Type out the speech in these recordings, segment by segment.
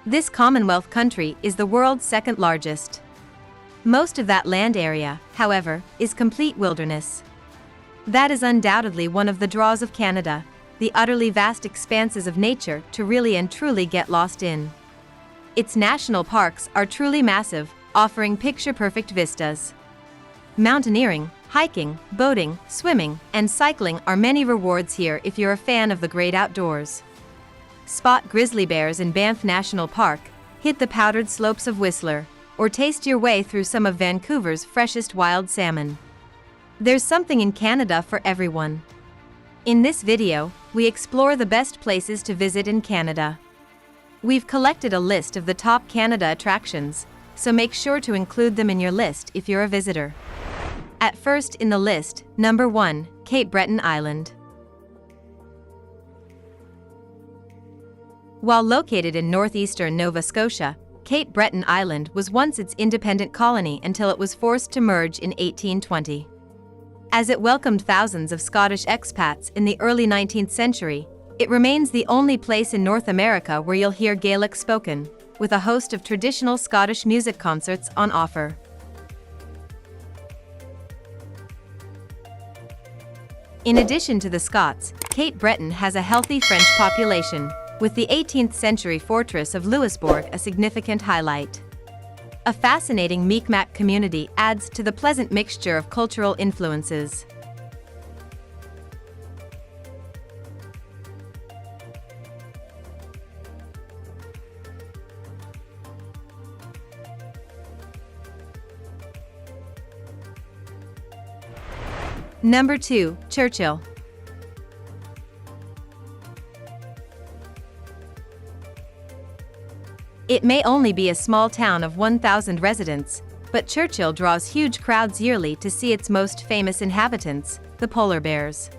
This Commonwealth country is the world's second largest. Most of that land area, however, is complete wilderness. That is undoubtedly one of the draws of Canada, the utterly vast expanses of nature to really and truly get lost in. Its national parks are truly massive, offering picture-perfect vistas. Mountaineering, hiking, boating, swimming, and cycling are many rewards here if you're a fan of the great outdoors. Spot grizzly bears in Banff National Park, hit the powdered slopes of Whistler, or taste your way through some of Vancouver's freshest wild salmon. There's something in Canada for everyone. In this video, we explore the best places to visit in Canada. We've collected a list of the top Canada attractions, so make sure to include them in your list if you're a visitor. At first in the list, number 1, Cape Breton Island. While located in northeastern Nova Scotia, Cape Breton Island was once its independent colony until it was forced to merge in 1820. As it welcomed thousands of Scottish expats in the early 19th century, it remains the only place in North America where you'll hear Gaelic spoken, with a host of traditional Scottish music concerts on offer. In addition to the Scots, Cape Breton has a healthy French population, with the 18th century fortress of Louisbourg a significant highlight. A fascinating Mi'kmaq community adds to the pleasant mixture of cultural influences. Number 2, Churchill. It may only be a small town of 1,000 residents, but Churchill draws huge crowds yearly to see its most famous inhabitants, the polar bears.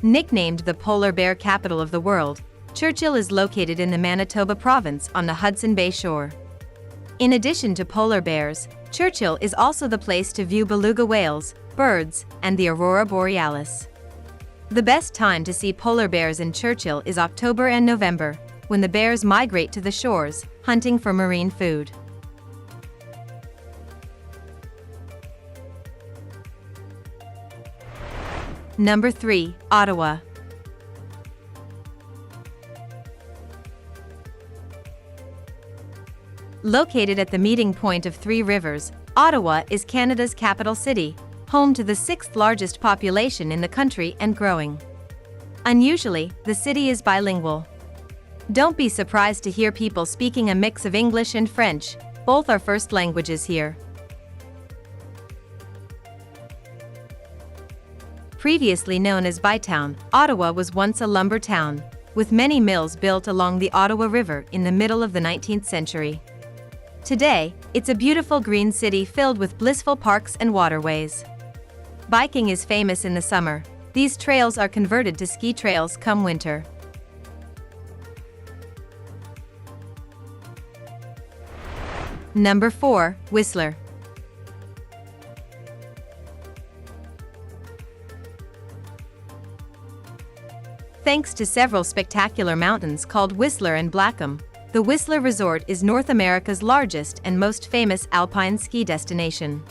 Nicknamed the polar bear capital of the world, Churchill is located in the Manitoba province on the Hudson Bay shore. In addition to polar bears, Churchill is also the place to view beluga whales, birds, and the aurora borealis. The best time to see polar bears in Churchill is October and November, when the bears migrate to the shores, hunting for marine food. Number 3, Ottawa. Located at the meeting point of three rivers, Ottawa is Canada's capital city, home to the 6th largest population in the country and growing. Unusually, the city is bilingual. Don't be surprised to hear people speaking a mix of English and French, both are first languages here. Previously known as Bytown, Ottawa was once a lumber town, with many mills built along the Ottawa River in the middle of the 19th century. Today, it's a beautiful green city filled with blissful parks and waterways. Biking is famous in the summer. These trails are converted to ski trails come winter. Number 4, Whistler. Thanks to several spectacular mountains called Whistler and Blackham, the Whistler Resort is North America's largest and most famous alpine ski destination.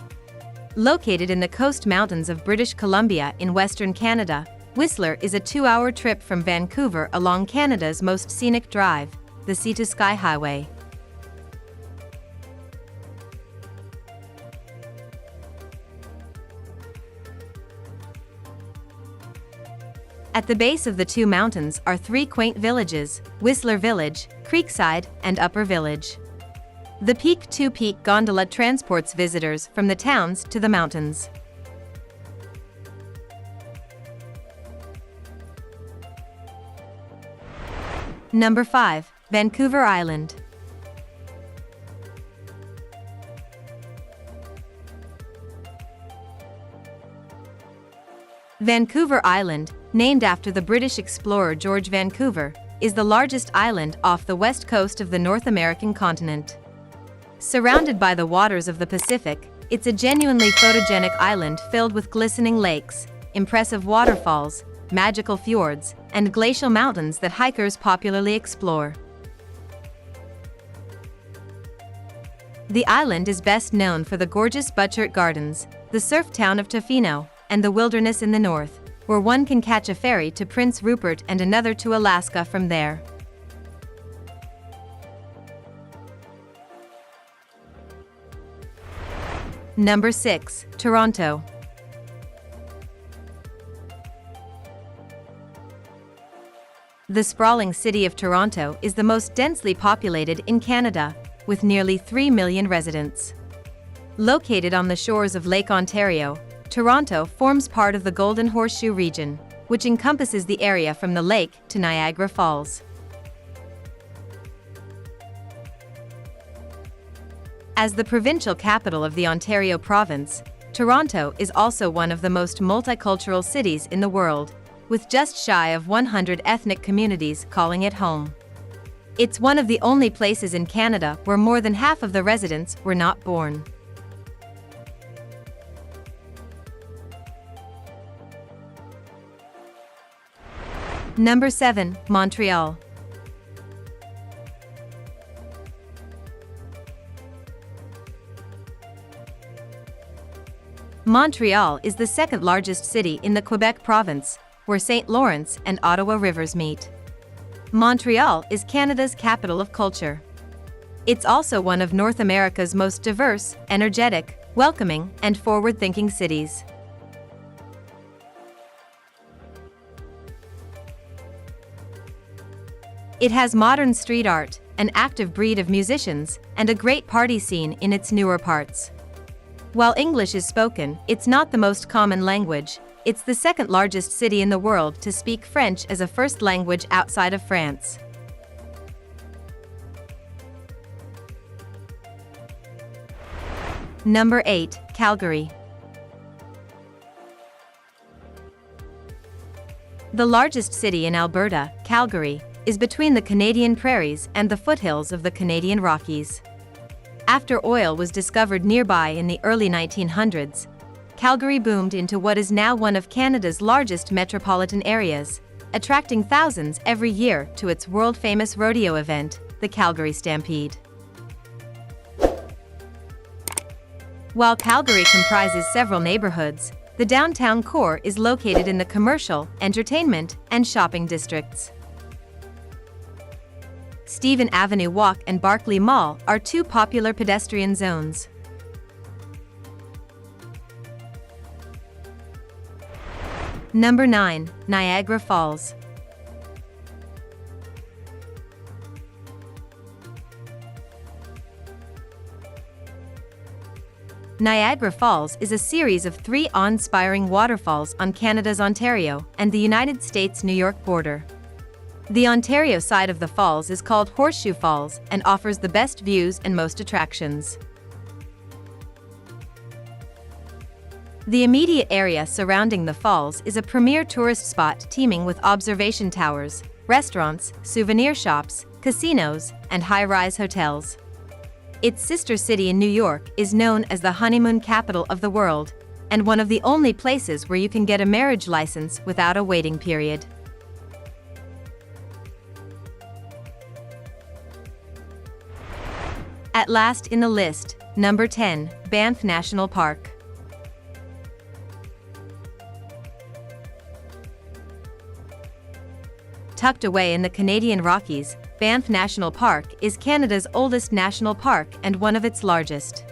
Located in the Coast Mountains of British Columbia in Western Canada, Whistler is a 2-hour trip from Vancouver along Canada's most scenic drive, the Sea-to-Sky Highway. At the base of the two mountains are 3 quaint villages, Whistler Village, Creekside, and Upper Village. The Peak to Peak gondola transports visitors from the towns to the mountains. Number 5, Vancouver Island. Vancouver Island, named after the British explorer George Vancouver, is the largest island off the west coast of the North American continent. Surrounded by the waters of the Pacific, it's a genuinely photogenic island filled with glistening lakes, impressive waterfalls, magical fjords, and glacial mountains that hikers popularly explore. The island is best known for the gorgeous Butchart Gardens, the surf town of Tofino, and the wilderness in the north, where one can catch a ferry to Prince Rupert and another to Alaska from there. Number 6. Toronto. The sprawling city of Toronto is the most densely populated in Canada, with nearly 3 million residents. Located on the shores of Lake Ontario, Toronto forms part of the Golden Horseshoe region, which encompasses the area from the lake to Niagara Falls. As the provincial capital of the Ontario province, Toronto is also one of the most multicultural cities in the world, with just shy of 100 ethnic communities calling it home. It's one of the only places in Canada where more than half of the residents were not born. Number 7. Montreal. Montreal is the second largest city in the Quebec province, where St. Lawrence and Ottawa rivers meet. Montreal is Canada's capital of culture. It's also one of North America's most diverse, energetic, welcoming, and forward-thinking cities. It has modern street art, an active breed of musicians, and a great party scene in its newer parts. While English is spoken, it's not the most common language. It's the second largest city in the world to speak French as a first language outside of France. Number 8. Calgary. The largest city in Alberta, Calgary, is between the Canadian prairies and the foothills of the Canadian Rockies. After oil was discovered nearby in the early 1900s, Calgary boomed into what is now one of Canada's largest metropolitan areas, attracting thousands every year to its world-famous rodeo event, the Calgary Stampede. While Calgary comprises several neighborhoods, the downtown core is located in the commercial, entertainment, and shopping districts. Stephen Avenue Walk and Barclay Mall are two popular pedestrian zones. Number 9. Niagara Falls. Niagara Falls is a series of 3 awe-inspiring waterfalls on Canada's Ontario and the United States' New York border. The Ontario side of the falls is called Horseshoe Falls and offers the best views and most attractions. The immediate area surrounding the falls is a premier tourist spot teeming with observation towers, restaurants, souvenir shops, casinos, and high-rise hotels. Its sister city in New York is known as the honeymoon capital of the world, and one of the only places where you can get a marriage license without a waiting period. At last in the list, number 10, Banff National Park. Tucked away in the Canadian Rockies, Banff National Park is Canada's oldest national park and one of its largest.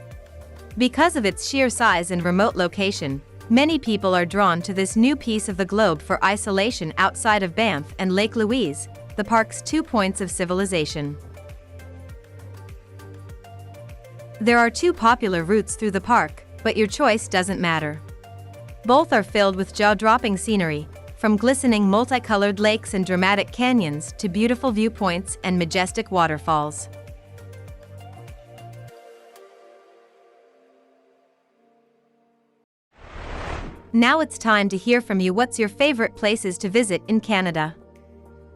Because of its sheer size and remote location, many people are drawn to this new piece of the globe for isolation outside of Banff and Lake Louise, the park's 2 points of civilization. There are 2 popular routes through the park, but your choice doesn't matter. Both are filled with jaw-dropping scenery, from glistening multicolored lakes and dramatic canyons to beautiful viewpoints and majestic waterfalls. Now it's time to hear from you. What's your favorite places to visit in Canada?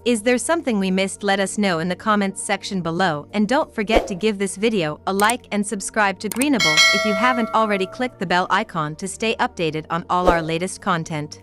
Is there something we missed? Let us know in the comments section below, and don't forget to give this video a like and subscribe to Greenable if you haven't already. Click the bell icon to stay updated on all our latest content.